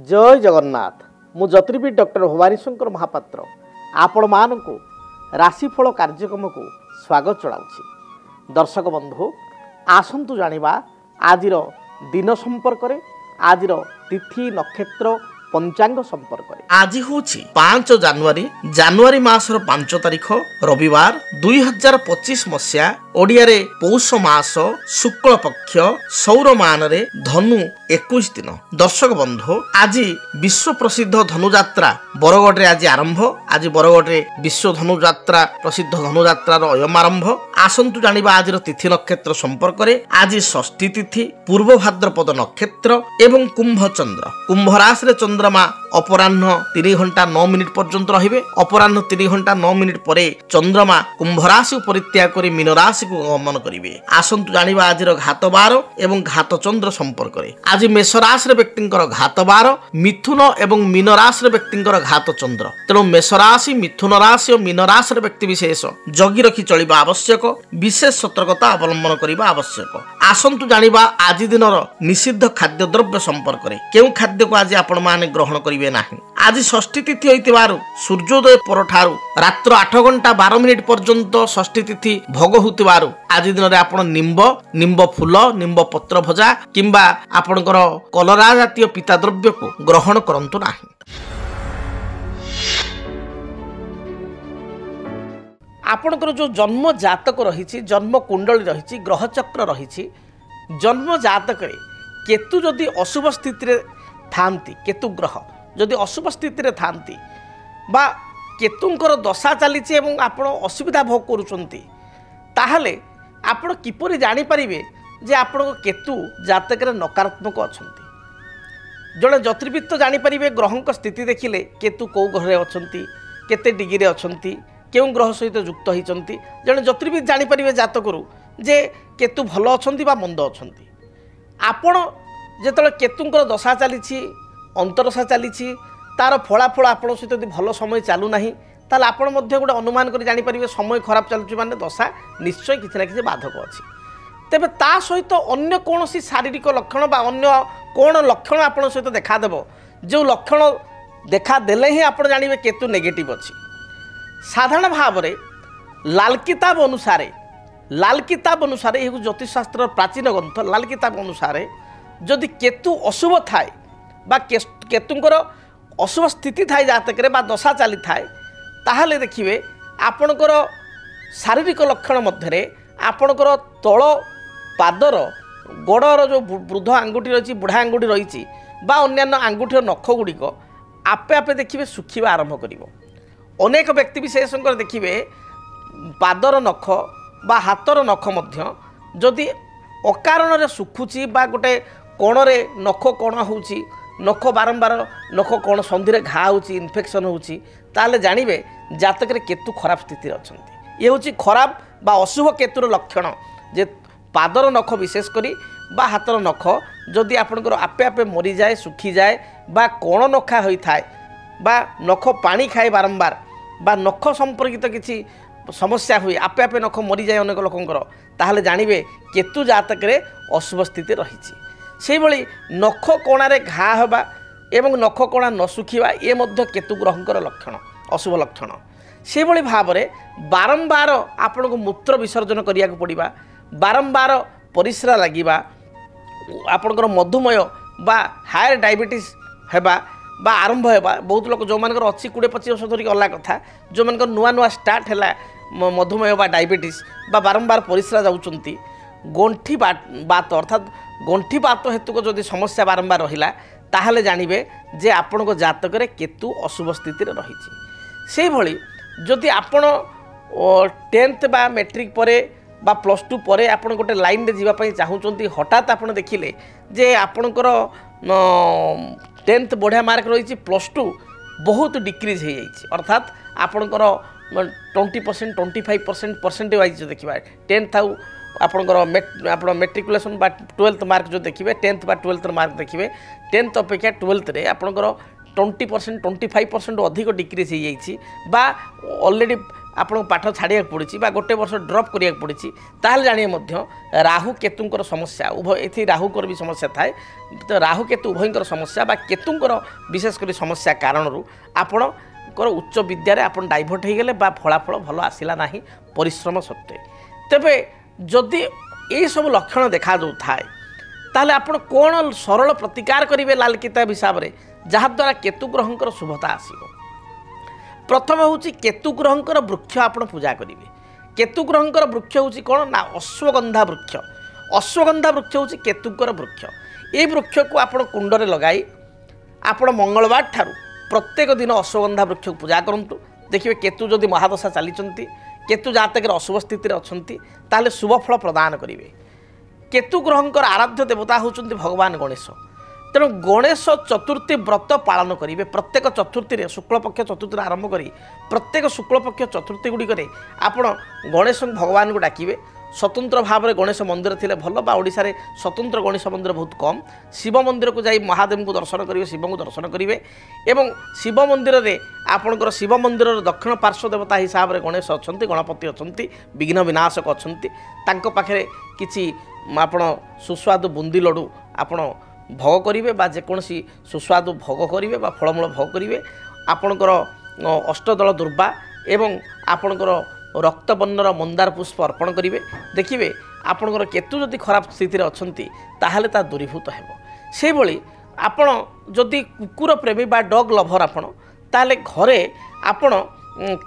जय जगन्नाथ मु ज्योतिर्विद डॉक्टर भवानी शंकर महापात्र आपण मानक राशिफल कार्यक्रम को स्वागत चलाउछि। दर्शक बंधु आसंतु जानिबा आजिर दिन संपर्क रे आजिर तिथि नक्षत्र पंचांग संपर्क रे। आज हूँ 5 जानुआरी मासर 5 तारिख रविवार 2025 मसीहा ओडिया रे पौष मास शुक्ल पक्ष सौर मान रे धनु 21 दिन। दर्शक बंधु आज विश्व प्रसिद्ध धनुयात्रा बरगढ़ रे आज आरंभ। आज बरगढ़ रे विश्व धनुयात्रा प्रसिद्ध धनुयात्रार अयम आरंभ। आसंतु जानिबा आज तिथि नक्षत्र संपर्क रे। आज षष्ठी तिथि पूर्व भाद्रपद नक्षत्र एवं कुंभ चंद्र। कुंभ राशि रे चंद्रमा अपराह्न 3 घंटा 9 मिनिट पर्यंत रहिबे। अपराह्न 3 घंटा 9 मिनिट परे चंद्रमा कुंभ राशि परित्याग करी मीन राशि को गमन करिवे। आसंतु जानिबा आजिर घात 12 एवं घात चंद्र संपर्क रे। आज मेष राशि रे व्यक्तिंकर घात 12, मिथुन एवं मीन राशि रे व्यक्तिंकर घात चंद्र। तेणु मेष राशि, मिथुन राशि और मीन राशि रे व्यक्ति विशेष जगी रखी चलिबा आवश्यक, विशेष सतर्कता अवलंबन करिबा आवश्यक। आसंतु जानिबा आज दिनर निषिद्ध खाद्य द्रव्य संपर्क रे। केउ खाद्य को आज आपण माने ग्रहण करिवे नाही। आज षष्ठी तिथि होइतिबारु सूर्योदय परठारु रात्र 8 घंटा 12 मिनिट पर्यंत षष्ठी तिथि भोग होतिबारु आज दिन रे आपण निंब फूल, निंब पत्र भजा किंबा आपणकर कलरा जातीय पिता द्रव्य को ग्रहण करंतु नाही। आपणकर जो जन्म जातक रही, जन्म कुंडली रही, ग्रह चक्र रही, जन्म जातक रे केतु जदि अशुभ स्थिति रे थांती, केतु ग्रह जदि अशुभ स्थिति रे थांती बा केतुंकर दशा चली आपण असुविधा भोग करुचंती, ताहले आपण किपरि जानि परिबे जे आपण केतु जातक रे नकारात्मक अछंती। जड़े ज्योतिर्विद तो जानि परिबे ग्रहक स्थिति देखिले केतु कौ ग्रह अछंती, केते डिग्री रे अछंती, केउ ग्रह सहित युक्त होइचंती। जड़े ज्योतिर्विद जानि परिबे जातकरू जे केतु भलो अछंती बा मंद अछंती। आपण जेतले केतुंकर दशा चली, अंतरदशा चली, तार फलाफल आपण सहित यदि भल समय चालू नाही ताले आपण मध्य गोटे अनुमान कर जानि परिबे समय खराब चलुची माने दशा निश्चय किछि ना किछि बाधक अछि। तेबे ता सहित अन्य कोनोसी शारीरिक लक्षण बा अन्य कोन लक्षण आपण सहित देखा देबो, जो लक्षण देखा देले ही आपण जानिबे केतु नेगेटिव अछि। साधारण भाव रे लाल किताब अनुसार एगो ज्योतिष शास्त्र प्राचीन ग्रंथ लाल किताब अनुसार जदि केतु अशुभ थाए बा केतुंकर अशुभ स्थिति थाए जातक रे बा दशा चली थाए, ताहले देखिए आपणकर शारीरिक लक्षण मध्य आपणकर तल पादर गोड़र जो वृद्ध आंगुठी रही, बुढ़ा आंगुठी रही बा अन्यान्य आंगुठीर नख गुड़िक आपे आपे देखिए सुखिबा आरंभ करिवो। अनेक व्यक्ति विशेषकर देखिए पादर नख बा हाथर नख मध्य जदि अकारण रे सुखुची बा गोटे कोणरे नख कोण होउची, नख बारंबार नख कोण संधि रे घा होउची, इन्फेक्शन होउची, ताले जानिबे जातक रे केतु खराब स्थिति अछंती। ये होउची खराब बा अशुभ केतुर लक्षण जे पादर नख विशेष करी बा हाथर नख जदि आपनकर आपे आपे मरी जाए, सुखी जाए बा कोण नखा होई थाए बा नख पानी खाए बारंबार बा नख संपर्कित किछि समस्या हुए, आपे आपे नख मरी जाए अनेक लोकंकर, ताहले जानिबे केतु जातक रे अशुभ स्थिति रहिछि। सेहि भली नख कोणारे घा हेबा एवं नख कोणा न सुखिबा ए मध्य केतु ग्रहंकर लक्षण, अशुभ लक्षण। सेहि भली भाव रे बारंबार आपनको मूत्र विसर्जन करिया को पड़िबा, बारंबार परिश्रा लागिबा, आपनकर मधुमेह बा हायर डायबिटीज हेबा बा आरंभ हेबा। बहुत लोक जो मानकर अच्छी 20-25 वर्ष धरिक अलग कथा, जो मानकर नुआ नुआ स्टार्ट हैला मधुमेह बा डायबिटीज बा बारंबार परिश्रा जाउचंती, गंठी बात अर्थात गंठी बात हेतु को जदि समस्या बारंबार रहिला ताहले जानिबे जे आपनको जातक रे केतु अशुभ स्थिति रे रहिछि। सेहि भली जदि आपण 10th बा मैट्रिक परे बा +2 परे आपण गोटे लाइन रे जीवा पई चाहुचंती, हठात आपण देखिले जे आपणकर 10th बढ़िया मार्क रही, +2 बहुत डिक्रीज हो जाइए, अर्थात आपणकर 20% 25% परसेंट वाइज जो देखिए 10th आउ आपणकर मेट्रिकुलेसन बा 12th मार्क जो देखिए 10th बा 12th मार्क देखिए 10th अपेक्षा 12th आपणकर 20% 25% अधिक डिक्रीज हो जाइए बा ऑलरेडी आपको पाठ छाड़ा पड़ी गोटे वर्ष ड्रप करा पड़ी ताल जानिए राहु केतुंकर समस्या उभय ये राहुकर भी समस्या थाए तो राहु केतु उभयंकर समस्या बा केतुंकर विशेषकर समस्या कारण आपणकर उच्च विद्यारे आप डाइभर्ट हो गले फलाफल भल आसला ना परिश्रम सत्वे तेबे जदि ये सब लक्षण देखा जो थाए ताहले आपण कौन सरल प्रतिकार करेंगे लाल किताब हिसाब से जहाद्वारा केतु ग्रहंकर शुभता आसो। प्रथम हूँ केतु ग्रहंकर वृक्ष आप पूजा करेंगे। केतु ग्रहंकर वृक्ष हूँ कौन ना अश्वगंधा वृक्ष। अश्वगंधा वृक्ष हूँ केतुंकर वृक्ष। ये वृक्ष को आप कुंडरे लगाई आपण मंगलवार ठारू प्रत्येक दिन अश्वगंधा वृक्ष को पूजा करूँ। देखिए केतु जदि महादशा चली केतु जातक अशुभ स्थित अच्छा शुभ फल प्रदान करेंगे। केतु ग्रहंकर आराध्य देवता होउछन्ति भगवान गणेश। तेणु गणेश चतुर्थी व्रत पालन करेंगे। प्रत्येक चतुर्थी शुक्लपक्ष चतुर्थी आरंभ करी प्रत्येक शुक्लपक्ष चतुर्थी गुड़िक आपण गणेश भगवान को डाकिबे। स्वतंत्र भाव में गणेश मंदिर थिले भल बा ओडिशा रे स्वतंत्र गणेश मंदिर बहुत कम। शिव मंदिर को जाई महादेव को दर्शन करेंगे शिव को दर्शन करेंगे एवं शिव मंदिर रे आपणकर शिव मंदिर दक्षिण पार्श्व देवता हिसाब से गणेश अच्छा गणपति अच्छा विघ्न विनाशक अच्छा पाखे किसी आपण सुस्वादु बुंदी लड्डू आपण भोग करेंगे बा जेकोसी सुस्वादु भोग करेंगे बा फलमूल भोग करेंगे। आपणकर अष्टदल दुर्वा एवं आपणकर रक्तवर्णर मंदार पुष्प अर्पण करेंगे। देखिए आपणकर केतु जदि खराब स्थिति अच्छी ताहले ता दूरीभूत हेबो। से भली आपण जदि कुकुर प्रेमी बा डग लभर आपण ताहले घरे आपण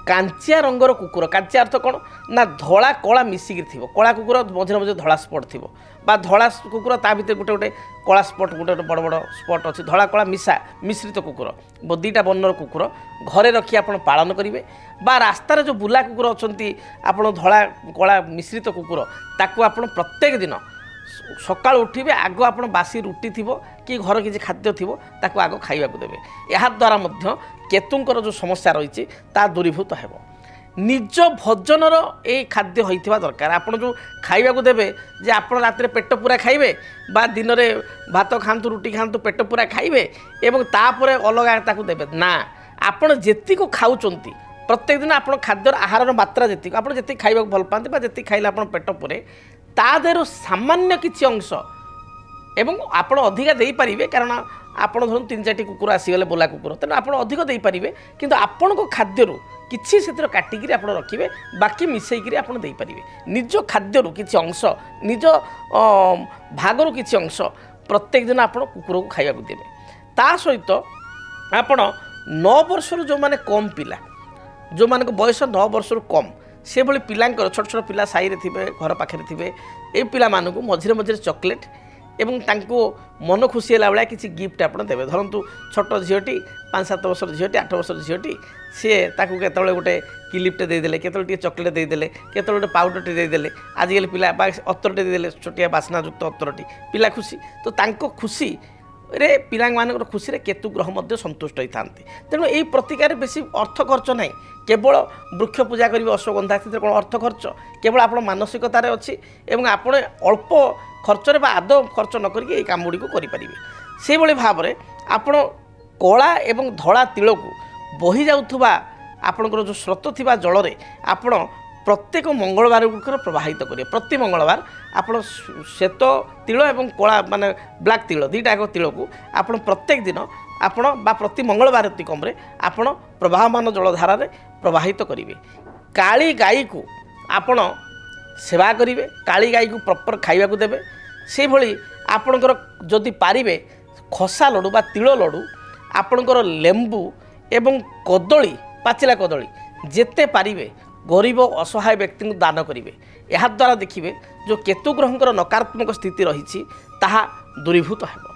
कांचिया रंगर कुकुर कांचिया अर्थ कौन ना धला कला मिसिकी थी कला कुकुर मझे मझे धला स्पट थी धला कुकुर ता भीतर गोटे गोटे कला स्पट गोटे बड़ बड़ स्पट अच्छी धला कला मिसा मिश्रित कुकुर दीटा वर्णर कुकुर घरे रखी आप पालन करेंगे बा रास्तार जो बुला कुकुर अच्छा आप धला कला मिश्रित कुकुर ताकू आप प्रत्येक दिन सकाल उठे आग आप बासी रुटी थी कि घर किसी खाद्य थी ताकू आग खाइबा देवे। या द्वारा मध्य केतुंकर जो समस्या रही ता दूरीभूत हेब। निज भोजनर ये खाद्य होइथिबा दरकार। आपन जो खाइबा देवे जे आप रात पेट पूरा खाइबे बा दिन में भात खातु रुटी खातु पेट पूरा खाइबे एवं तापर अलग ताकू देवे ना। आपन जेति को खाउचंती प्रत्येक दिन आप खाद्यर आहार मात्रा जी आप जी खाइबा भल पाते जी खाइले आप पेट पूरे ता देहरु सामान्य किछि अंश एवं आपण अधिका देई परिबे कारण आपण धरन 3-4 कुकुर आसीगले बोला कुकुर तेना आपण अधिक देई परिबे किंतु आपण को खाद्यरु किछि सेतिर काटिकी आपण रखिबे बाकी मिसेइकरी आपण देई परिबे। निज खाद्यरु किछि अंश निज भागरु किछि अंश प्रत्येक दिन आपण कुकुर को खाइबा को देबे। ता सहित आपण 9 वर्षर जो माने कम पिला जो माने को बयस 9 वर्षर कम से भली पिलांकर छोट छोट पिला साई रे थिबे घर पाखे थिबे ए पिला मानकु मझिरे मझिरे चॉकलेट एवं तांको मन खुशी होला बेला किसी गिफ्ट आपण देबे। धरंतु छोट झीटी 5-7 वर्षर झीटी 8 वर्षर झीटी सी ताकू केतले गोटे क्लिप्टे देदेले केतले टी चॉकलेट देदेले केतले गोटे पाउडरटी देदेले आजिकल पिला अत्तरटी देदेले छोटिया बास्नायुक्त अत्तरटी पिला खुशी तो तांको खुशी रे पिला मानकर खुशी रे केतु ग्रह मध्य संतुष्ट होता। तेणु यही प्रतिकार बेसी अर्थ खर्च ना केवल वृक्ष पूजा करेंगे अश्वगंधा स्थित कौन अर्थ खर्च केवल आप मानसिकतार अच्छी एवं आपण अल्प खर्चरे बा आदौ खर्च न करके ये काम गुड़ी करें। से भाई भाव में आपण कला एवं धड़ा तिल को बही जाऊथुबा आपणकर जो स्रोत थिबा जल रे आपण प्रत्येक मंगलवार गुड़िक प्रवाहित करेंगे। प्रति मंगलवार आपण श्वेत तिल एवं कला माने ब्लैक तिल दुईटाक तिल को आपण प्रत्येक दिन आपण बा प्रति मंगलवार अतिकम आपण प्रवाहमान जलधारा प्रवाहित करेंगे। काली गाई को आपण सेवा करेंगे काली गाई को प्रॉपर खाइबा को देबे। से भली आपणकर जदि पारिबे खसा लड्डू बा तिल लड्डू आपणकर लेंबू एवं कदली पाचिला कदली जेते पारिबे गरीब असहाय व्यक्ति को दान करेंगे। यह द्वारा देखिए जो केतु ग्रहंकर नकारात्मक स्थिति रही ताहा दूरीभूत हेब।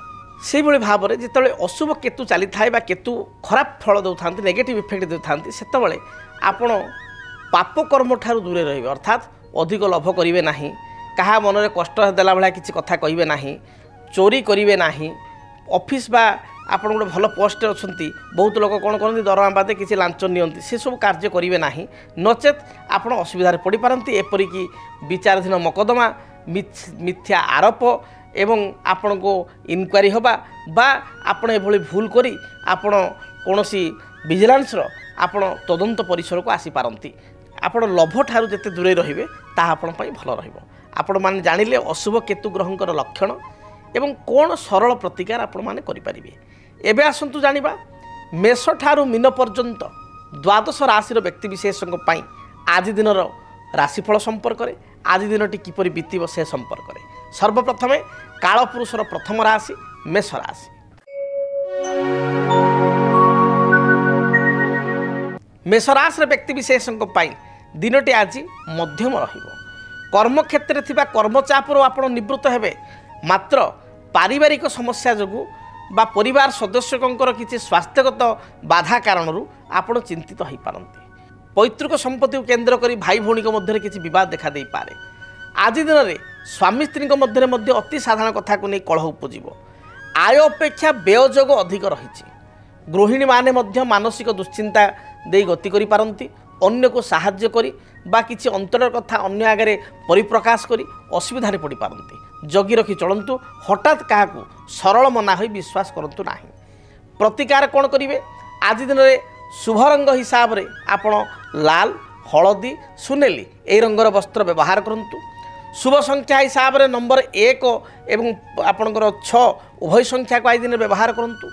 से भाई भाव में जिते अशुभ केतु चली थाए बा केतु खराब फल दौथा नेगेटिव इफेक्ट देता से आपण पाप कर्म ठारू दूरे रहिबे अर्थात अधिक लोभ करेंगे ना क्या मन में कष्ट देला भाया किसी कथा कहे ना चोरी करेंगे ना ऑफिस बा आप गोटे भल पोस्ट अच्छा बहुत लोग कौन करते दरमा बादे किसी लांच नियंती से सब कार्य करेंगे ना नचेत आप असुविधार पड़ पारती एपरिक विचाराधीन मकदमा मिथ्या आरोप एवं आपण को इनक्वारी होबा बा आपण एभली भूल करी आपण कोनोसी विजिलेंस रो आपण तदंत परिसर को आसी पारंती। ଆପଣ ଲୋଭ ଠାରୁ ଯେତେ ଦୂରେଇ ରହିବେ ତାହା ଆପଣ ପାଇଁ ଭଲ ରହିବ। ଆପଣମାନେ ଜାଣିଲେ ଅଶୁଭ କେତୁ ଗ୍ରହଙ୍କର ଲକ୍ଷଣ ଏବଂ କ'ଣ ସରଳ ପ୍ରତିକାର ଆପଣମାନେ କରିପାରିବେ। ଏବେ ଆସନ୍ତୁ ଜାଣିବା ମେଷ ଠାରୁ ମୀନ ପର୍ଯ୍ୟନ୍ତ ଦ୍ୱାଦଶ ରାଶିର ବ୍ୟକ୍ତିବିଶେଷଙ୍କ ପାଇଁ ଆଜି ଦିନର ରାଶିଫଳ ସମ୍ପର୍କରେ, ଆଜି ଦିନଟି କିପରି ବିତିବ ସେ ସମ୍ପର୍କରେ। ସର୍ବପ୍ରଥମେ କାଳପୁରୁଷର ପ୍ରଥମ ରାଶି ମେଷ ରାଶି। ମେଷ ରାଶିର ବ୍ୟକ୍ତିବିଶେଷଙ୍କ ପାଇଁ ଦିନଟି ଆଜି ମଧ୍ୟମ ରହିବ। କର୍ମକ୍ଷେତ୍ରରେ ଥିବା କର୍ମଚାପରୁ ଆପଣ ନିବୃତ୍ତ ହେବେ, ମାତ୍ର ପାରିବାରିକ ସମସ୍ୟା ଯୋଗୁଁ ବା ପରିବାର ସଦସ୍ୟଙ୍କର କିଛି ସ୍ୱାସ୍ଥ୍ୟଗତ ବାଧା କାରଣରୁ ଆପଣ ଚିନ୍ତିତ ହୋଇପାରନ୍ତି। ପୈତୃକ ସମ୍ପତ୍ତିକୁ କେନ୍ଦ୍ର କରି ଭାଇ ଭଉଣୀଙ୍କ ମଧ୍ୟରେ କିଛି ବିବାଦ ଦେଖାଦେଇପାରେ। ଆଜି ଦିନରେ ସ୍ୱାମୀ ସ୍ତ୍ରୀଙ୍କ ମଧ୍ୟରେ ମଧ୍ୟ ଅତି ସାଧାରଣ କଥାକୁ ନେଇ କଳହ ଉପୁଜିବ। ଆୟ ଅପେକ୍ଷା ବ୍ୟୟ ଯୋଗ ଅଧିକ ରହିଛି। ଗୃହିଣୀମାନେ ମଧ୍ୟ ମାନସିକ ଦୁଶ୍ଚିନ୍ତା ଦେଇ ଗତି କରିପାରନ୍ତି। ଅନ୍ୟକୁ ସାହାଯ୍ୟ କରି ବା କିଛି ଅନ୍ତରର କଥା ଅନ୍ୟ ଆଗରେ ପରିପ୍ରକାଶ କରି ଅସୁବିଧାରେ ପଡ଼ିପାରନ୍ତି। ଜଗି ରଖି ଚଳନ୍ତୁ। ହଠାତ୍ କାହାକୁ ସରଳ ମନା ହୋଇ ବିଶ୍ୱାସ କରନ୍ତୁ ନାହିଁ। ପ୍ରତିକାର କ'ଣ କରିବେ? ଆଜି ଦିନରେ ଶୁଭ ରଙ୍ଗ ହିସାବରେ ଆପଣ ଲାଲ, ହଳଦୀ, ସୁନେଲି ଏହି ରଙ୍ଗର ବସ୍ତ୍ର ବ୍ୟବହାର କରନ୍ତୁ। ଶୁଭ ସଂଖ୍ୟା ହିସାବରେ ନମ୍ବର 1 ଏବଂ ଆପଣଙ୍କର 6 ଉଭୟ ସଂଖ୍ୟାକୁ ଆଜି ଦିନରେ ବ୍ୟବହାର କରନ୍ତୁ।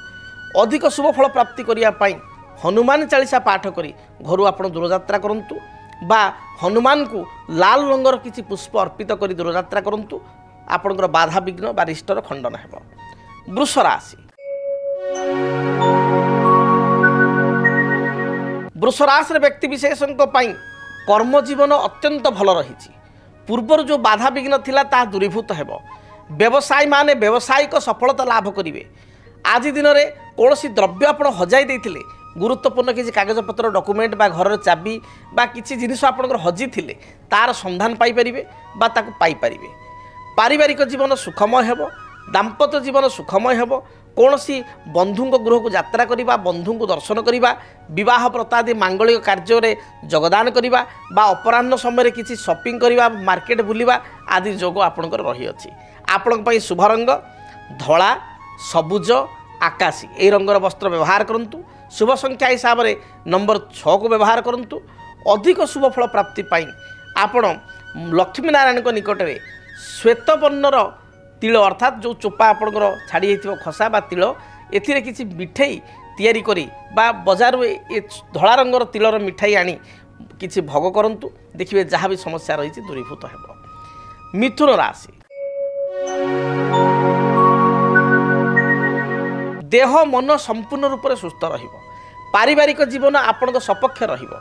ଅଧିକ ଶୁଭ ଫଳ ପ୍ରାପ୍ତି କରିବା ପାଇଁ ହନୁମାନ ଚାଳିଶା ପାଠ କରି ଘରୁ ଆପଣ ଦୂରଯାତ୍ରା କରନ୍ତୁ ବା ହନୁମାନଙ୍କୁ ଲାଲ ରଙ୍ଗର କିଛି ପୁଷ୍ପ ଅର୍ପିତ କରି ଦୂରଯାତ୍ରା କରନ୍ତୁ। ଆପଣଙ୍କର ବାଧାବିଘ୍ନ ବା ରିଷ୍ଟର ଖଣ୍ଡନ ହେବ। ବୃଷ ରାଶି। ବୃଷ ରାଶିର ବ୍ୟକ୍ତିବିଶେଷଙ୍କ ପାଇଁ କର୍ମଜୀବନ ଅତ୍ୟନ୍ତ ଭଲ ରହିଛି। ପୂର୍ବରୁ ଯେଉଁ ବାଧାବିଘ୍ନ ଥିଲା ତାହା ଦୂରୀଭୂତ ହେବ। ବ୍ୟବସାୟୀମାନେ ବ୍ୟବସାୟିକ ସଫଳତା ଲାଭ କରିବେ। ଆଜି ଦିନରେ କୌଣସି ଦ୍ରବ୍ୟ ଆପଣ ହଜାଇ ଦେଇଥିଲେ, ଗୁରୁତ୍ୱପୂର୍ଣ୍ଣ କିଛି କାଗଜପତ୍ର, ଡକୁମେଣ୍ଟ ବା ଘରର ଚାବି ବା କିଛି ଜିନିଷ ଆପଣଙ୍କର ହଜିଥିଲେ ତାର ସନ୍ଧାନ ପାଇପାରିବେ ବା ତାକୁ ପାଇପାରିବେ। ପାରିବାରିକ ଜୀବନ ସୁଖମୟ ହେବ। ଦାମ୍ପତ୍ୟ ଜୀବନ ସୁଖମୟ ହେବ। କୌଣସି ବନ୍ଧୁଙ୍କ ଗୃହକୁ ଯାତ୍ରା କରିବା, ବନ୍ଧୁଙ୍କୁ ଦର୍ଶନ କରିବା, ବିବାହ ବ୍ରତାଦି ମାଙ୍ଗଳିକ କାର୍ଯ୍ୟରେ ଯୋଗଦାନ କରିବା ବା ଅପରାହ୍ନ ସମୟରେ କିଛି ସପିଂ କରିବା, ମାର୍କେଟ ବୁଲିବା ଆଦି ଯୋଗ ଆପଣଙ୍କର ରହିଅଛି। ଆପଣଙ୍କ ପାଇଁ ଶୁଭ ରଙ୍ଗ ଧଳା, ସବୁଜ, ଆକାଶୀ ଏହି ରଙ୍ଗର ବସ୍ତ୍ର ବ୍ୟବହାର କରନ୍ତୁ। ଶୁଭ ସଂଖ୍ୟା ହିସାବରେ ନମ୍ବର 6କୁ ବ୍ୟବହାର କରନ୍ତୁ। ଅଧିକ ଶୁଭ ଫଳ ପ୍ରାପ୍ତି ପାଇଁ ଆପଣ ଲକ୍ଷ୍ମୀନାରାୟଣଙ୍କ ନିକଟରେ ଶ୍ୱେତବର୍ଣ୍ଣର ତିଳ ଅର୍ଥାତ୍ ଯେଉଁ ଚୋପା ଆପଣଙ୍କର ଛାଡ଼ି ଯାଇଥିବ ଖସା ବା ତିଳ, ଏଥିରେ କିଛି ମିଠେଇ ତିଆରି କରି ବା ବଜାରରୁ ଏ ଧଳା ରଙ୍ଗର ତିଳର ମିଠାଇ ଆଣି କିଛି ଭୋଗ କରନ୍ତୁ। ଦେଖିବେ ଯାହା ବି ସମସ୍ୟା ରହିଛି ଦୂରୀଭୂତ ହେବ। ମିଥୁନ ରାଶି। ଦେହ ମନ ସମ୍ପୂର୍ଣ୍ଣ ରୂପରେ ସୁସ୍ଥ ରହିବ। ପାରିବାରିକ ଜୀବନ ଆପଣଙ୍କ ସପକ୍ଷ ରହିବ।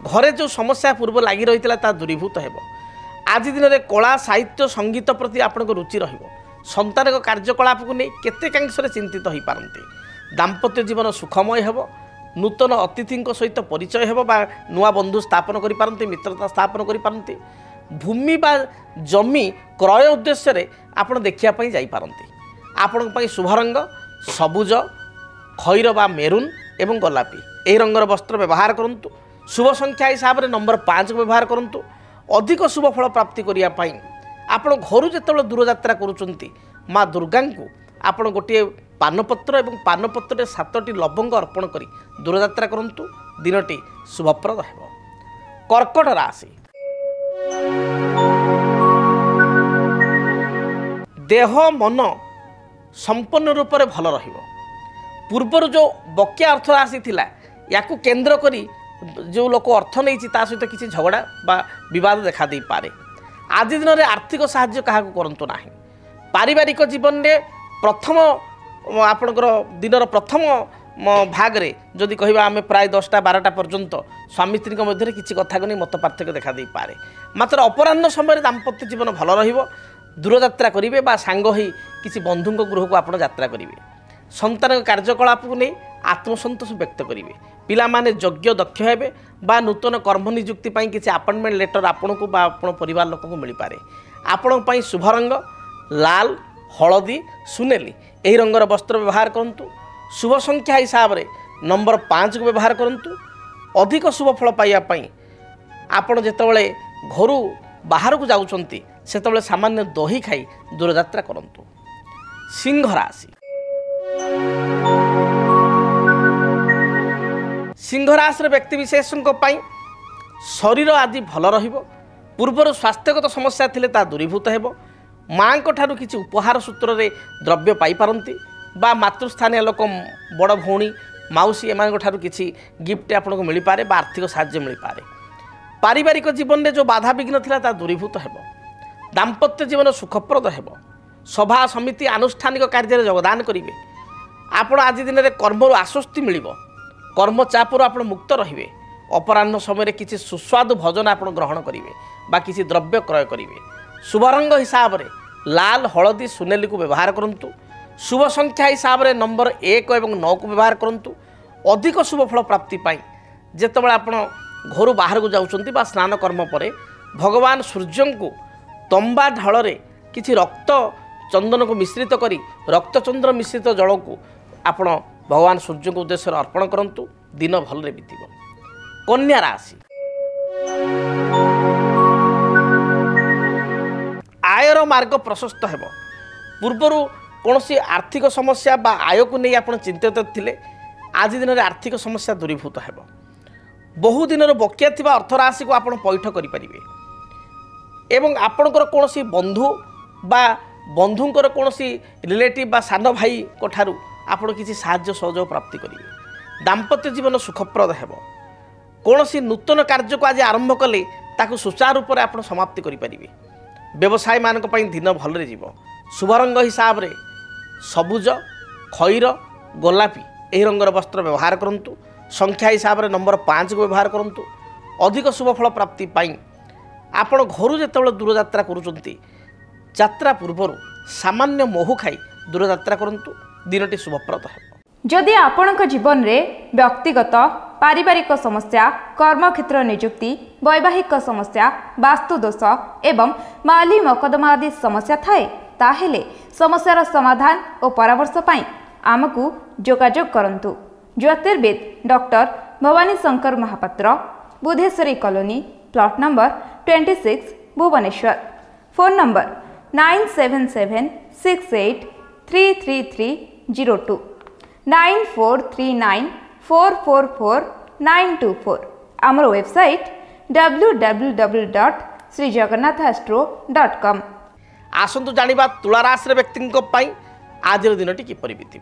ଘରେ ଯେଉଁ ସମସ୍ୟା ପୂର୍ବ ଲାଗି ରହିଥିଲା ତାହା ଦୂରୀଭୂତ ହେବ। ଆଜି ଦିନରେ କଳା, ସାହିତ୍ୟ, ସଙ୍ଗୀତ ପ୍ରତି ଆପଣଙ୍କ ରୁଚି ରହିବ। ସନ୍ତାନଙ୍କ କାର୍ଯ୍ୟକଳାପକୁ ନେଇ କେତେକାଂଶରେ ଚିନ୍ତିତ ହୋଇପାରନ୍ତି। ଦାମ୍ପତ୍ୟ ଜୀବନ ସୁଖମୟ ହେବ। ନୂତନ ଅତିଥିଙ୍କ ସହିତ ପରିଚୟ ହେବ ବା ନୂଆ ବନ୍ଧୁ ସ୍ଥାପନ କରିପାରନ୍ତି, ମିତ୍ରତା ସ୍ଥାପନ କରିପାରନ୍ତି। ଭୂମି ବା ଜମି କ୍ରୟ ଉଦ୍ଦେଶ୍ୟରେ ଆପଣ ଦେଖିବା ପାଇଁ ଯାଇପାରନ୍ତି। ଆପଣଙ୍କ ପାଇଁ ଶୁଭ ରଙ୍ଗ ସବୁଜ, ଖଇର ବା ମେରୁନ୍ ଏବଂ ଗୋଲାପୀ ଏହି ରଙ୍ଗର ବସ୍ତ୍ର ବ୍ୟବହାର କରନ୍ତୁ। ଶୁଭ ସଂଖ୍ୟା ହିସାବରେ ନମ୍ବର 5କୁ ବ୍ୟବହାର କରନ୍ତୁ। ଅଧିକ ଶୁଭ ଫଳ ପ୍ରାପ୍ତି କରିବା ପାଇଁ ଆପଣ ଘରୁ ଯେତେବେଳେ ଦୂରଯାତ୍ରା କରୁଛନ୍ତି, ମା ଦୁର୍ଗାଙ୍କୁ ଆପଣ ଗୋଟିଏ ପାନପତ୍ର ଏବଂ ପାନପତ୍ରରେ 7ଟି ଲବଙ୍ଗ ଅର୍ପଣ କରି ଦୂରଯାତ୍ରା କରନ୍ତୁ। ଦିନଟି ଶୁଭପ୍ରଦ ହେବ। କର୍କଟ ରାଶି। ଦେହ ମନ ସମ୍ପୂର୍ଣ୍ଣ ରୂପରେ ଭଲ ରହିବ। ପୂର୍ବରୁ ଯେଉଁ ବକେୟା ଅର୍ଥ ରାଶି ଥିଲା, ୟାକୁ କେନ୍ଦ୍ର କରି ଯେଉଁ ଲୋକ ଅର୍ଥ ନେଇଛି ତା ସହିତ କିଛି ଝଗଡ଼ା ବା ବିବାଦ ଦେଖାଦେଇପାରେ। ଆଜି ଦିନରେ ଆର୍ଥିକ ସାହାଯ୍ୟ କାହାକୁ କରନ୍ତୁ ନାହିଁ। ପାରିବାରିକ ଜୀବନରେ ପ୍ରଥମ ଆପଣଙ୍କର ଦିନର ପ୍ରଥମ ଭାଗରେ ଯଦି କହିବା ଆମେ ପ୍ରାୟ 10ଟା 12ଟା ପର୍ଯ୍ୟନ୍ତ ସ୍ୱାମୀ ସ୍ତ୍ରୀଙ୍କ ମଧ୍ୟରେ କିଛି କଥାକୁ ନେଇ ମତ ପାର୍ଥକ୍ୟ ଦେଖାଦେଇପାରେ। ମାତ୍ର ଅପରାହ୍ନ ସମୟରେ ଦାମ୍ପତ୍ୟ ଜୀବନ ଭଲ ରହିବ। ଦୂରଯାତ୍ରା କରିବେ ବା ସାଙ୍ଗ ହୋଇ କିଛି ବନ୍ଧୁଙ୍କ ଗୃହକୁ ଆପଣ ଯାତ୍ରା କରିବେ। ସନ୍ତାନଙ୍କ କାର୍ଯ୍ୟକଳାପକୁ ନେଇ ଆତ୍ମସନ୍ତୋଷ ବ୍ୟକ୍ତ କରିବେ। ପିଲାମାନେ ଯୋଗ୍ୟ ଦକ୍ଷ ହେବେ ବା ନୂତନ କର୍ମ ନିଯୁକ୍ତି ପାଇଁ କିଛି ଆପଏଣ୍ଟମେଣ୍ଟ ଲେଟର ଆପଣଙ୍କୁ ବା ଆପଣ ପରିବାର ଲୋକଙ୍କୁ ମିଳିପାରେ। ଆପଣଙ୍କ ପାଇଁ ଶୁଭ ରଙ୍ଗ ଲାଲ, ହଳଦୀ, ସୁନେଲି ଏହି ରଙ୍ଗର ବସ୍ତ୍ର ବ୍ୟବହାର କରନ୍ତୁ। ଶୁଭ ସଂଖ୍ୟା ହିସାବରେ ନମ୍ବର 5କୁ ବ୍ୟବହାର କରନ୍ତୁ। ଅଧିକ ଶୁଭ ଫଳ ପାଇବା ପାଇଁ ଆପଣ ଯେତେବେଳେ ଘରୁ ବାହାରକୁ ଯାଉଛନ୍ତି ସେତେବେଳେ ସାମାନ୍ୟ ଦହି ଖାଇ ଦୂରଯାତ୍ରା କରନ୍ତୁ। ସିଂହ ରାଶି। ସିଂହ ରାଶିର ବ୍ୟକ୍ତିବିଶେଷଙ୍କ ପାଇଁ शरीर आदि भल रहिबो पूर्वर स्वास्थ्यगत समस्या थिले ता दूरीभूत हेबो माँ ठारू किसी उपहार सूत्र रे द्रव्य पाई पारंती बा मातृस्थानीय लोक बड़ भौणी माउसी एमान ठारू किसी गिफ्ट आपको मिल पारे बा आर्थिक साहाय्य मिल पारे पारिवारिक जीवन में जो बाधा विघ्न थिला ता दूरीभूत हेबो दाम्पत्य जीवन सुखप्रद हेबो सभा समिति आनुष्ठानिक कार्य योगदान करेंगे आपण आज दिन में कर्मर आश्वस्ति मिल कर्म चापर आप मुक्त रे अपराह्न समय किसी सुस्वादु भोजन आप ग्रहण करेंगे बा किसी द्रव्य क्रय करेंगे शुभ रंग हिसाब से लाल हलदी सुनेली को व्यवहार करूँ शुभ संख्या हिसाब से नंबर 1 और 9 को व्यवहार करूँ अधिक शुभ फल प्राप्ति जितेबाला आप घर बाहर को जाऊँच स्नान कर्म पर भगवान सूर्य को तंबा ढाल किसी रक्त चंदन को मिश्रित करी रक्तचंद्र मिश्रित जल को आपण भगवान सूर्य को उद्देश्य अर्पण करंतु दिन भलरे बीतिब। कन्या राशि आयर मार्ग प्रशस्त हेब पूर्वर कौन आर्थिक समस्या बा आय को नहीं आप चिंतित थिले आज दिन में आर्थिक समस्या दूरीभूत हेब बहु दिन बकिया थिबा अर्थ राशि को आप पैठ करें एवं आपणकर कौन बंधु बा बंधुंकर कौन रिलेटिव बा सान भाई को ठारू आपण किसी साहाय्य सहयोग प्राप्ति करेंगे दाम्पत्य जीवन सुखप्रद हेब कौन नूतन कार्य को आज आरंभ कले ताकू सुचारू रूप से आप समाप्ति करें व्यवसायी मान दिन भलरे जीव शुभ रंग हिसाब से सबुज खईर गोलापी यही रंगर वस्त्र व्यवहार करूँ संख्या हिसाब से नंबर 5 को व्यवहार करूँ अधिक शुभ फल प्राप्ति आपण घर जो दूर यात्रा करुँच यात्रा पूर्वर सामान्य मोहु खाई दूर यात्रा करंतु दिनटी शुभप्रद है। जदि आपणक जीवन में व्यक्तिगत पारिवारिक समस्या कर्मक्षेत्र नियुक्ति वैवाहिक समस्या वास्तुदोष एवं माली मकदमा आदि समस्या थाए ताहेले समस्यार समाधान और परामर्श पाई आमको जोगाजोग करंतु। ज्योतिर्विद doctor Bhabani Shankar Mahapatra Budheswari colony plot number 26 Bhubaneswar phone number 9776833302 9439444924 आमर वेबसाइट www.srijagannathastro.com। आसंतु जानिबा तुला राशि व्यक्ति आज दिन किपरि बीतिब।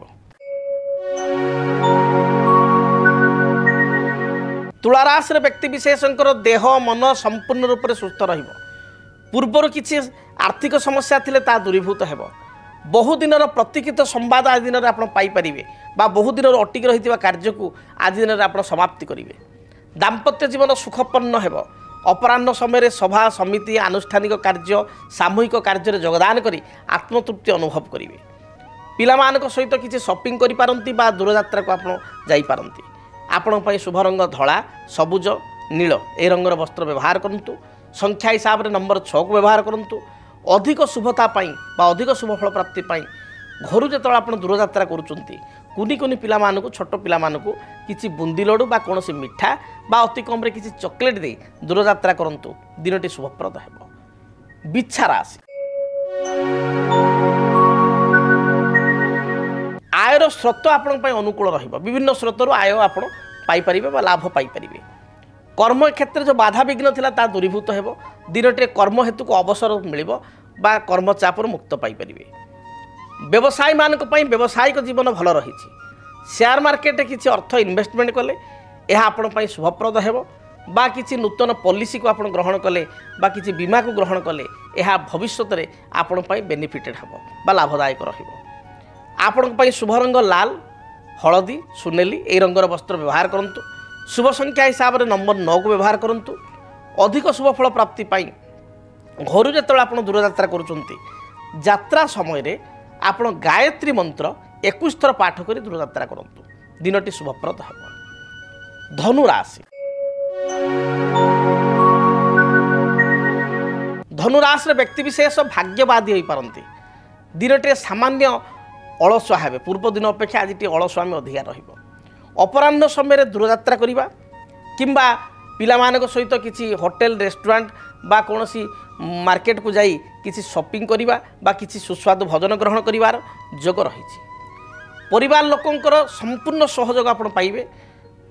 तुला राशि व्यक्ति विशेषकर देह मन संपूर्ण रूप से सुस्थ रहिब पूर्वर किसी आर्थिक समस्या थिले ता दूरीभूत हेब बहुदिन प्रतीक्षित संवाद आज दिन में आप पाइपारे बा बहुदिन अटिक रही कार्य को आज दिन में आप समाप्ति करेंगे दाम्पत्य जीवन सुखपन्न हेब अपराह्न समय सभा समिति आनुष्ठानिक कार्य सामूहिक कार्य योगदान करी आत्मतृप्ति अनुभव करेंगे पिलामान सहित किसी शॉपिंग करिपारंती बा दूर यात्रा को आप जाइपारंती आपण शुभ रंग धला सबुज नील ए रंगर वस्त्र व्यवहार करूँ संख्या हिसाब से नंबर 6 को व्यवहार करूँ अधिक शुभता बा अधिक शुभ फल प्राप्ति घर जो आप दूर यात्रा करुँच कुनी कुनी पिलामानकु छोट पिलामानकु किसी बुंदी लड्डू बा कौन मिठा बा अति कम किसी चॉकलेट दे दूर यात्रा करूँ दिनटी शुभप्रद है। बिच्छा राशि आयर स्रोत आपण अनुकूल विभिन्न स्रोतर आय आप पाइपर लाभ पाइपर कर्म क्षेत्र जो बाधा विघ्न थिला ता दूरीभूत हेब दिनटे कर्म हेतु को अवसर मिल बा कर्म चापर मुक्त पाइपर व्यवसायी मान व्यवसायिक जीवन भल रही शेयर मार्केट किसी अर्थ इन्वेस्टमेंट कले यह आपण शुभप्रद हेब बा किसी नूतन पॉलिसी को आप ग्रहण कले बा किसी बीमा को ग्रहण कले यह भविष्य में आपण बेनिफिटेड हेब बा लाभदायक रहिब आपण शुभ रंग लाल हलदी सुनेली ए रंगर वस्त्र व्यवहार करूँ शुभ संख्या हिसाब से नंबर 9 को व्यवहार करूँ अधिक शुभ फल प्राप्ति घर जो आप दूर यात्रा करुँच समय आपण गायत्री मंत्र 21 थर पाठ कर दूर यात्रा करूँ दिनटी शुभप्रद है। धनु राशि धनुराशि व्यक्ति विशेष भाग्यवादी हो पारती दिनटे सामान्य अलसुआ हे पूर्व दिन अपेक्षा आज टी अलसुआमी अधिका अपराह्न समय दूर यात्रा करवा किंबा पिलामान सहित किसी होटेल रेस्टोरेंट बा कौन मार्केट को जाई किसी शॉपिंग करवा बा किसी सुस्वादु भोजन ग्रहण करिवार योग रही परिवार लोकंकर संपूर्ण सहयोग आप पाइबे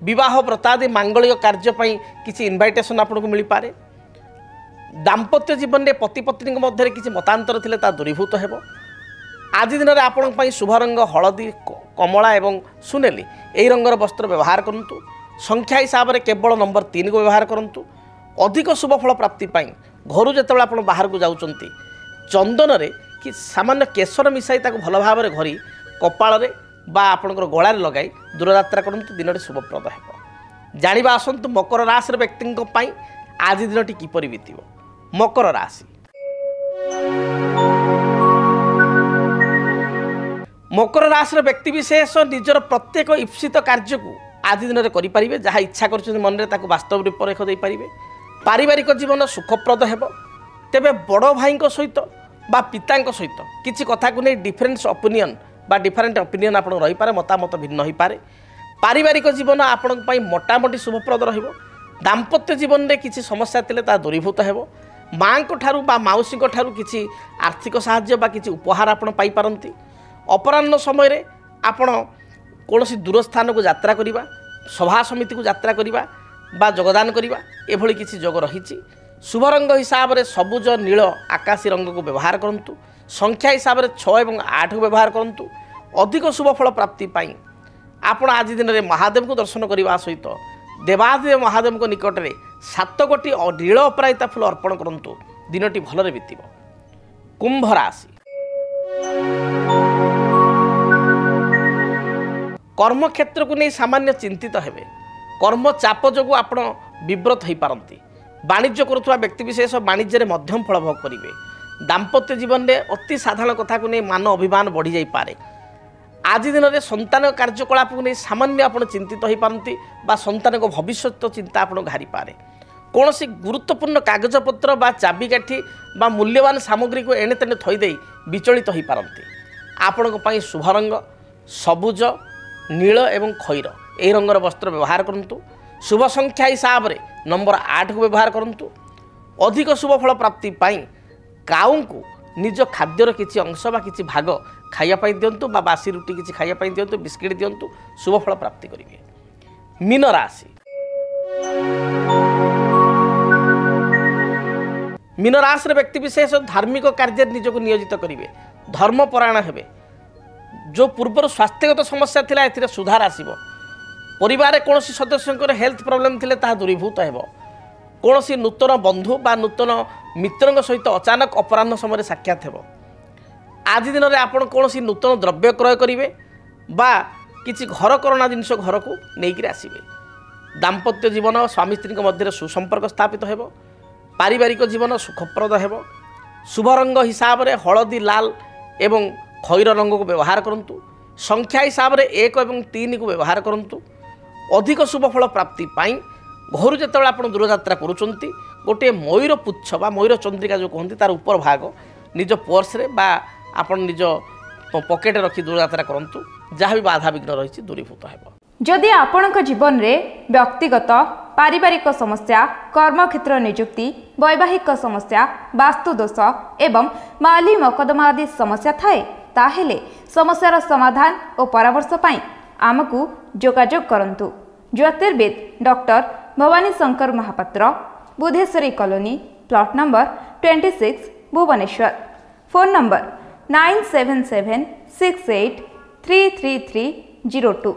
विवाह व्रतादि मांगलिक कार्य किसी इनभाइटेशन आपको मिल पारे। दाम्पत्य जीवन में पति पत्नी मध्य किसी मतांतर थिले ता दूरीभूत हेबो। आज दिन में आपण शुभ रंग हलदी कमला एवं सुनेली यही रंगर वस्त्र व्यवहार करंतु। संख्या हिसाब से केवल नंबर 3 को व्यवहार करंतु। अधिक शुभ फल प्राप्ति घर जो आप बाहर को जाउचंती चंदन रे कि सामान्य केशर मिसाई ताको भल भाव में घरी कपाल रे बा आपणकर गलार लगाई दूरयात्रा करंतु। दिन शुभप्रद हेबो। जानिबा आसंतु मकर राशि व्यक्ति आज दिनटी किपरि बीतिबो। मकर राशि मकर राशि व्यक्ति विशेष निजर प्रत्येक इप्सित कार्य को आज दिन में करें जहाँ इच्छा कर मन में वास्तव रूपरेख दे पारे। पारिवारिक जीवन सुखप्रद हेब। तेबे बड़ भाई सहित बा पिता सहित किसी कथा को नहीं डिफरेन्स ओपिनियन बा डिफरेंट ओपिनियन आप रही पारे, मतामत भिन्न हो पारे। पारिवारिक जीवन आपण मोटामोटी शुभप्रद रहिबो। दाम्पत्य जीवन में किसी समस्या थिले ता दूरीभूत हेबो। माँ को ठारू बा माउसी को ठारू किसी आर्थिक साहाय्य बा किसी उपहार आपण पाई पारंती। अपराह्न समय रे आपण कौनसी दूर स्थान को यात्रा करिबा, सभा समिति को यात्रा करिबा बा योगदान करिबा एभली किसी जोग रहिछि। शुभ रंग हिसाब से सबुज नील आकाशी रंग को व्यवहार करंतु। संख्या हिसाब से 6 और 8 को व्यवहार करंतु। अधिक शुभ फल प्राप्ति पाई आपण आज दिन में महादेव को दर्शन करने सहित देवादेव महादेव को निकट में 7 गोटी नील अपराजिता फूल अर्पण करंतु। दिनटी भलरे बीतिबो। कुंभ राशि कर्म क्षेत्र को नहीं सामान्य चिंतित हेबे। कर्म चाप जो आप विव्रत हो पारती। वाणिज्य करुवा व्यक्ति विशेष वाणिज्य मध्यम फल भोग करेंगे। दाम्पत्य जीवन में अति साधारण कथा को नहीं मान अभिमान बढ़ी जाई पारे। आज दिन में संतान कार्यकलाप को नहीं सामान्य आप चिंतित हो पारती बा संतान को भविष्य चिंता आप घारी पारे। कौन सी गुरुत्वपूर्ण कागजपत्र बा चाबिकाठी बा मूल्यवान सामग्री को एणे तेणे थईदे विचलित हो पारती। आपण शुभ रंग सबुज नील एवं खैर यही रंगर वस्त्र व्यवहार करंतु। शुभ संख्या हिसाब से नंबर 8 को व्यवहार करंतु। अधिक शुभ फल प्राप्ति पाई काऊ को निज खाद्यर किसी अंश बा किसी भाग खाइबापी दिंतु बा बासी रुटी किसी खाइबापी दिंतु, बिस्किट दिंतु, शुभ फल प्राप्ति करेंगे। मीन राशि मीन राशि व्यक्ति विशेष धार्मिक कार्य निजक नियोजित करेंगे। धर्मपरायण हेबे। जो पूर्वर स्वास्थ्यगत समस्या थिला एथिरे सुधार आसीबो। परिवार कौन सदस्यंकर हेल्थ प्रॉब्लम थिले ताहा दूरीभूत हेबो। कौन नूतन बंधु बा नूतन मित्र सहित अचानक अपराह्न समय साक्षात हेबो। आज दिन में आपण कौन नूतन द्रव्य क्रय करेंगे बा किसी घर करणा जिनिष घर को लेकिन आसबे। दाम्पत्य जीवन स्वामी स्त्री मध्य सुसंपर्क स्थापित हेबो। पारिवारिक जीवन सुखप्रद हेबो। शुभ रंग हिसाब से हलदी लाल एवं खैर रंग को व्यवहार करंतु। संख्या हिसाब से 1 और 3 को व्यवहार करंतु। अधिक शुभ फल प्राप्ति पाई घर जो आप दूरयात्रा करुँच गोटे मयूर पुच्छ बा मयूर चंद्रिका जो कहते तार ऊपर भाग निज पर्स रे बा आपण निज पकेट रखी दूरयात्रा करंतु। जहाँ भी बाधा विघ्न रही दूरीभूत हेबो। जदि आपणक जीवन में व्यक्तिगत पारिवारिक समस्या, कर्मक्षेत्र नियुक्ति, वैवाहिक समस्या, वास्तुदोष एवं माली मकदमा आदि समस्या थाए ताहेले समस्यार समाधान और परामर्श पाई आमको जोगाजोग करंतु। ज्योतिर्वेद doctor Bhabani Shankar Mahapatra, Budheswari colony, plot number 26, Bhubaneswar. Phone number 9776833302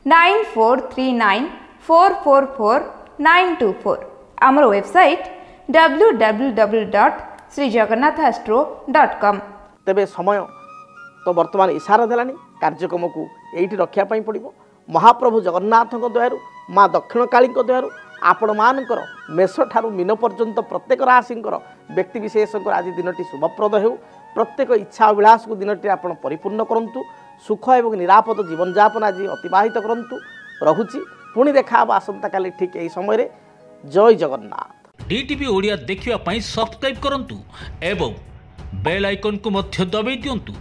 9439444924। आमर वेबसाइट www.srijagannathastro.com। तेबे समय तो वर्तमान इशारा देलानी कार्यक्रम को यही रखापी पड़ो। महाप्रभु जगन्नाथ दयारू माँ दक्षिण काली दयारू आपण मानकर मेष ठारू मीन पर्यंत प्रत्येक राशिंकर व्यक्ति विशेषकर आज दिनटी शुभप्रद हो। प्रत्येक इच्छा अभिलाष को दिनटी आपण परिपूर्ण करंतु। सुख एवं निरापद जीवन यापन आज अतिबाहित करंतु। रहुची पुणी देखा आसंता काली ठीक यही समय रे। जय जगन्नाथ। डीटीवी ओडिया देखिवा पई सब्सक्राइब करंतु एवं बेल आइकन को मध्य दबाई दियंतु।